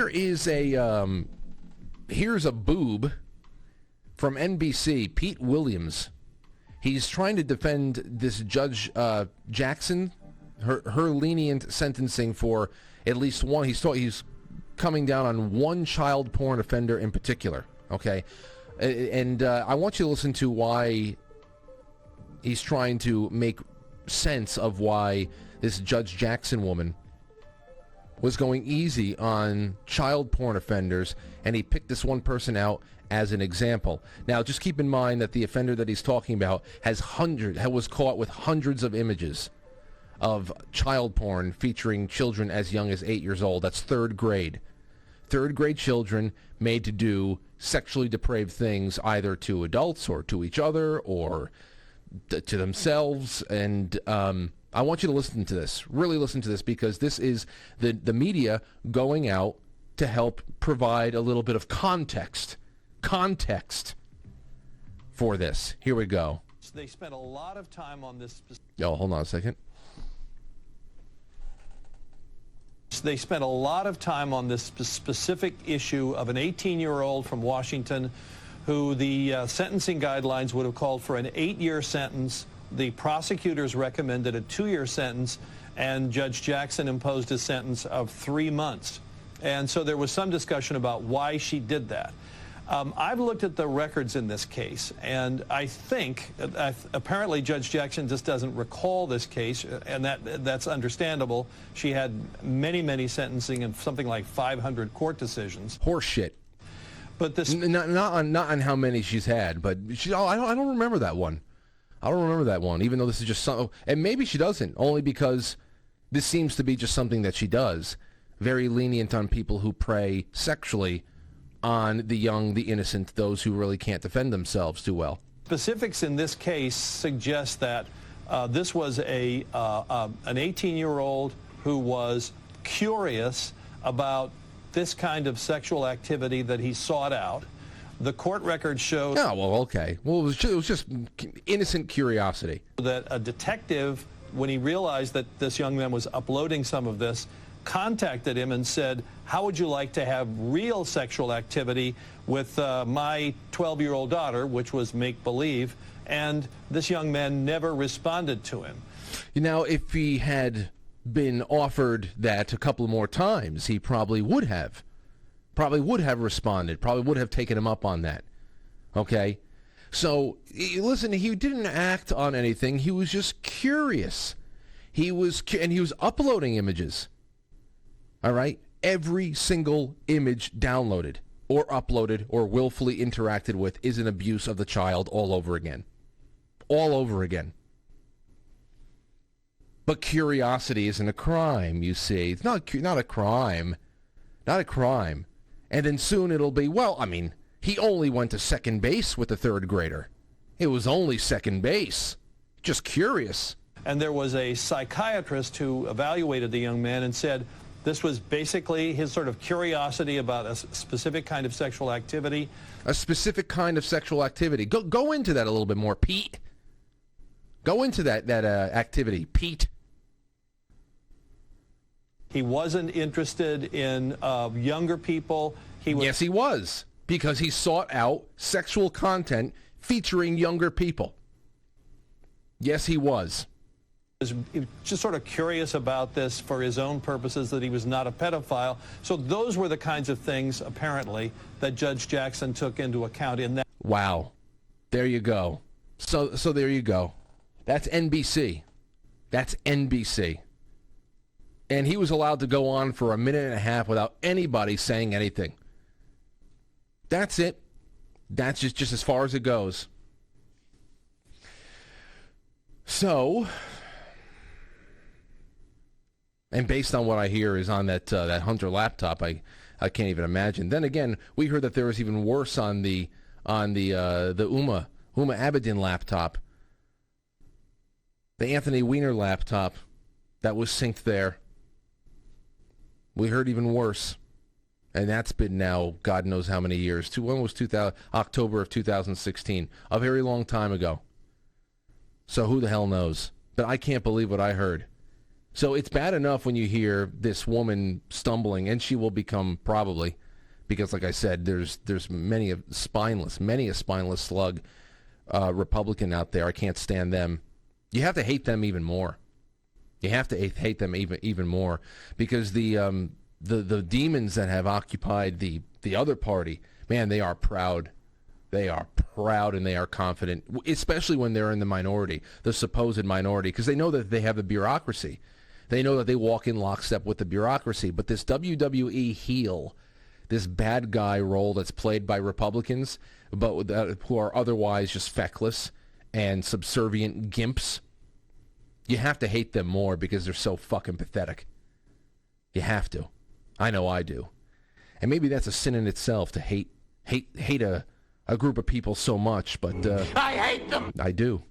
is here's a boob from NBC, Pete Williams. He's trying to defend this Judge Jackson, her lenient sentencing for at least one. He's coming down on one child porn offender in particular. Okay, and I want you to listen to why he's trying to make sense of why this Judge Jackson woman was going easy on child porn offenders, and he picked this one person out as an example. Now, just keep in mind that the offender that he's talking about was caught with hundreds of images of child porn featuring children as young as 8 years old. That's third grade. Third grade children made to do sexually depraved things either to adults or to each other or to themselves. And I want you to listen to this. Really listen to this, because this is the media going out to help provide a little bit of context for this. Here we go. They spent a lot of time on this. Oh, hold on a second. They spent a lot of time on this specific issue of an 18-year-old from Washington who the sentencing guidelines would have called for an 8-year sentence. The prosecutors recommended a 2-year sentence, and Judge Jackson imposed a sentence of 3 months. And so there was some discussion about why she did that. I've looked at the records in this case, and I think apparently Judge Jackson just doesn't recall this case, and that's understandable. She had many sentencing and something like 500 court decisions. Horseshit. But this not on how many she's had, but I don't remember that one. I don't remember that one, even though this is just something, and maybe she doesn't, only because this seems to be just something that she does. Very lenient on people who prey sexually on the young, the innocent, those who really can't defend themselves too well. Specifics in this case suggest that this was an 18-year-old who was curious about this kind of sexual activity that he sought out. The court record showed... Oh, well, okay. Well, it was just innocent curiosity. That a detective, when he realized that this young man was uploading some of this, contacted him and said, how would you like to have real sexual activity with my 12-year-old daughter, which was make-believe, and this young man never responded to him. Now, if he had been offered that a couple more times, he probably would have responded, probably would have taken him up on that. Okay? So, listen, he didn't act on anything. He was just curious. He was uploading images. All right? Every single image downloaded or uploaded or willfully interacted with is an abuse of the child all over again. All over again. But curiosity isn't a crime, you see. It's not a crime. Not a crime. And then soon it'll be, well, I mean, he only went to second base with the third grader. It was only second base. Just curious. And there was a psychiatrist who evaluated the young man and said this was basically his sort of curiosity about a specific kind of sexual activity. A specific kind of sexual activity. Go into that a little bit more, Pete. Go into that activity, Pete. He wasn't interested in younger people. Yes, he was, because he sought out sexual content featuring younger people. Yes, he was. He was just sort of curious about this for his own purposes, that he was not a pedophile. So those were the kinds of things, apparently, that Judge Jackson took into account in that. Wow. There you go. So there you go. That's NBC. That's NBC. And he was allowed to go on for a minute and a half without anybody saying anything. That's it. That's just as far as it goes. So, and based on what I hear is on that Hunter laptop, I can't even imagine. Then again, we heard that there was even worse on the Huma Abedin laptop, the Anthony Weiner laptop that was synced there. We heard even worse, and that's been now God knows how many years. When was October of 2016? A very long time ago. So who the hell knows? But I can't believe what I heard. So it's bad enough when you hear this woman stumbling, and she will become probably, because like I said, there's many a spineless slug Republican out there. I can't stand them. You have to hate them even more. You have to hate them even more, because the demons that have occupied the other party, man, they are proud. They are proud and they are confident, especially when they're in the minority, the supposed minority, because they know that they have the bureaucracy. They know that they walk in lockstep with the bureaucracy. But this WWE heel, this bad guy role that's played by Republicans, but who are otherwise just feckless and subservient gimps, you have to hate them more because they're so fucking pathetic. You have to. I know I do. And maybe that's a sin in itself, to hate a group of people so much, but I hate them. I do.